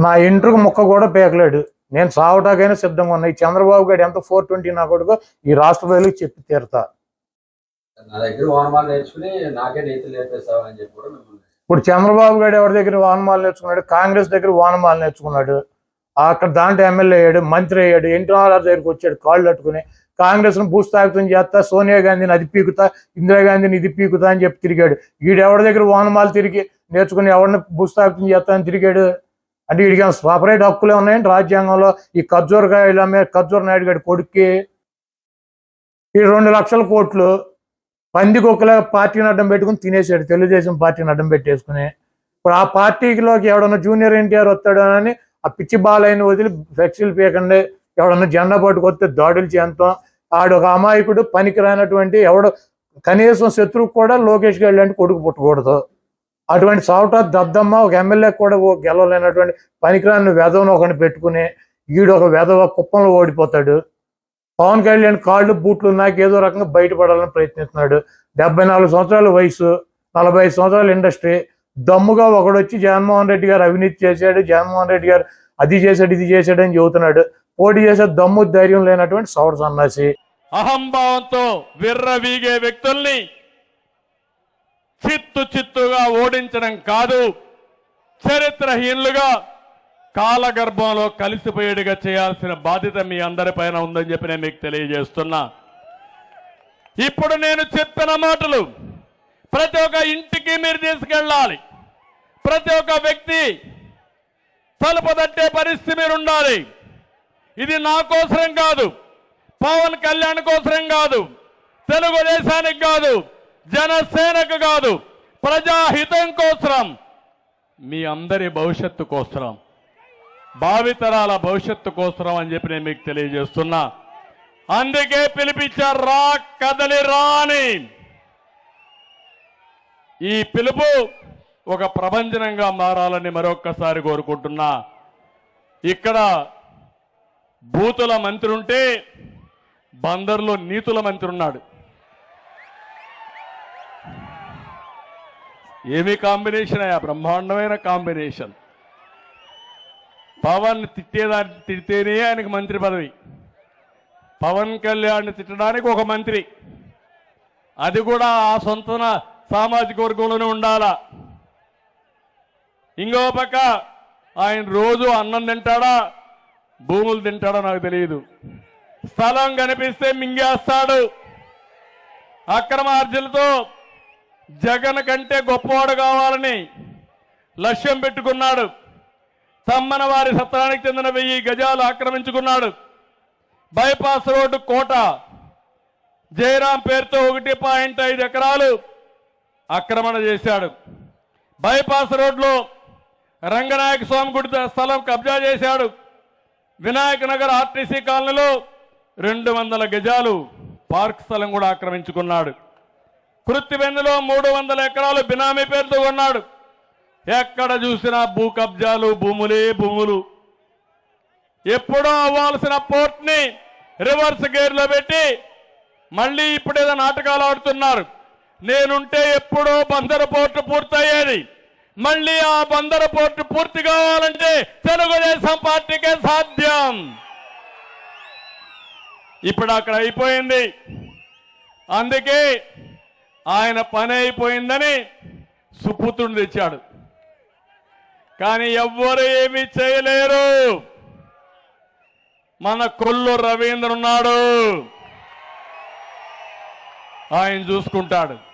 నా ఇంట్రుకు ముక్క కూడా పేకలేడు. నేను సావటాకైనా సిద్ధంగా ఉన్నా. ఈ చంద్రబాబు గారు ఎంత 420 నా కొడుకు ఈ రాష్ట్ర ప్రజలకు చెప్పి తీరుతా. ఇప్పుడు చంద్రబాబు గారు ఎవరి దగ్గర వానమాలు నేర్చుకున్నాడు? కాంగ్రెస్ దగ్గర వానమాలు నేర్చుకున్నాడు. అక్కడ దాంట్లో ఎమ్మెల్యే అయ్యాడు, మంత్రి అయ్యాడు, ఎన్టీఆర్ దగ్గరికి వచ్చాడు కాళ్ళు కట్టుకుని. కాంగ్రెస్ ను భూస్థాపితం చేస్తా, సోనియా గాంధీని అది పీకుతా, ఇందిరాగాంధీని ఇది పీకుతా అని చెప్పి తిరిగాడు. వీడు ఎవరి దగ్గర వానమాలు తిరిగి నేర్చుకుని ఎవరిని భూస్థాపితం చేస్తా అని తిరిగాడు? అంటే వీడికి సపరేట్ హక్కులే ఉన్నాయండి రాజ్యాంగంలో? ఈ ఖర్జూర్ నాయుడు గారి కొడుక్కి ఈ 2 లక్షల కోట్లు పందికొక్కలా పార్టీని అడ్డం పెట్టుకుని తినేసాడు, తెలుగుదేశం పార్టీని అడ్డం పెట్టేసుకుని. ఇప్పుడు ఆ పార్టీలోకి ఎవడన్నా జూనియర్ ఎన్టీఆర్ వస్తాడు అని ఆ పిచ్చి బాలయ్యని వదిలి ఫ్లెక్సీలు పీకండి, ఎవడన్నా జెండా పట్టుకొస్తే దాడులు చేస్తాం. ఆడు ఒక అమాయకుడు, పనికి రానటువంటి ఎవడు, కనీసం శత్రువుకు కూడా లోకేష్ గారు లాంటి కొడుకు పుట్టకూడదు. అటువంటి సాఫ్ట్వేర్ దద్దమ్మ ఒక ఎమ్మెల్యే కూడా గెలవలేనటువంటి పనికిరాని వెధవను ఒకటి పెట్టుకుని ఈడు ఒక వెధవ కుప్పంలో ఓడిపోతాడు. పవన్ కళ్యాణ్ కాళ్ళు బూట్లు నాకు ఏదో రకంగా బయటపడాలని ప్రయత్నిస్తున్నాడు. 74 సంవత్సరాల వయసు, 45 సంవత్సరాల ఇండస్ట్రీ. దమ్ముగా ఒకడొచ్చి జగన్మోహన్ రెడ్డి గారు అవినీతి చేశాడు, జగన్మోహన్ రెడ్డి గారు అది చేశాడు ఇది చేశాడు అని చెబుతున్నాడు. పోటీ చేసే దమ్ము ధైర్యం లేనటువంటి సౌడ సన్నాసి, అహంభావంతో విర్రవీగే వ్యక్తుల్ని చిత్తుగా ఓడించడం కాదు, చరిత్రహీనులుగా కాలగర్భంలో కలిసిపోయేట్టుగా చేయాల్సిన బాధ్యత మీ అందరిపైన ఉందని చెప్పి నేను మీకు తెలియజేస్తున్నా. ఇప్పుడు నేను చెప్పిన మాటలు ప్రతి ఒక్క ఇంటికి మీరు తీసుకెళ్ళాలి. ప్రతి ఒక్క వ్యక్తి తలుపు తట్టే పరిస్థితి మీరు ఉండాలి. ఇది నా కోసరం కాదు, పవన్ కళ్యాణ్ కోసరం కాదు, తెలుగుదేశానికి కాదు, జనసేనకు కాదు, ప్రజాహితం కోసరం, మీ అందరి భవిష్యత్తు కోసరం, భావితరాల భవిష్యత్తు కోసరం అని చెప్పి నేను మీకు తెలియజేస్తున్నా. అందుకే పిలిపించారు, రా కదలి రాని. ఈ పిలుపు ఒక ప్రభంజనంగా మారాలని మరొక్కసారి కోరుకుంటున్నా. ఇక్కడ బూతుల మంత్రి ఉంటే బందర్లో నీతుల మంత్రి ఉన్నాడు. ఏమి కాంబినేషన్ అయ్యా, బ్రహ్మాండమైన కాంబినేషన్. పవన్ తిడితేనే ఆయనకు మంత్రి పదవి, పవన్ కళ్యాణ్ తిట్టడానికి ఒక మంత్రి, అది కూడా ఆ సొంత సామాజిక వర్గంలోనే ఉండాలా. ఇంకో పక్క ఆయన రోజు అన్నం తింటాడా భూములు తింటాడో నాకు తెలియదు. స్థలం కనిపిస్తే మింగేస్తాడు. అక్రమార్జనలతో జగన్ కంటే గొప్పవాడు కావాలని లక్ష్యం పెట్టుకున్నాడు. తమ్మన వారి సత్రానికి చెందిన 1000 గజాలు ఆక్రమించుకున్నాడు. బైపాస్ రోడ్డు కోట జయరాం పేరుతో 1.5 ఎకరాలు ఆక్రమణ చేశాడు. బైపాస్ రోడ్లో రంగనాయక స్వామి గుడి స్థలం కబ్జా చేశాడు. వినాయక నగర్ ఆర్టీసీ కాలనీలో 200 గజాలు పార్క్ స్థలం కూడా ఆక్రమించుకున్నాడు. కృత్తివెన్నులో 300 ఎకరాలు బినామీ పేరుతో కొన్నాడు. ఎక్కడ చూసినా భూ కబ్జాలు, భూములు. ఎప్పుడో అవ్వాల్సిన పోర్ట్ని రివర్స్ గేర్లో పెట్టి మళ్ళీ ఇప్పుడేదో నాటకాలు ఆడుతున్నారు. నేనుంటే ఎప్పుడో బందరు పోర్టు పూర్తయ్యేది. మళ్ళీ ఆ బందరు పోర్టు పూర్తి కావాలంటే తెలుగుదేశం పార్టీకే సాధ్యం. ఇప్పుడు అక్కడ అయిపోయింది. అందుకే ఆయన పని అయిపోయిందని సుపుత్రుని తెచ్చాడు. కానీ ఎవ్వరు ఏమీ చేయలేరు. మన కొల్లు రవీంద్ర ఉన్నాడు, ఆయన చూసుకుంటాడు.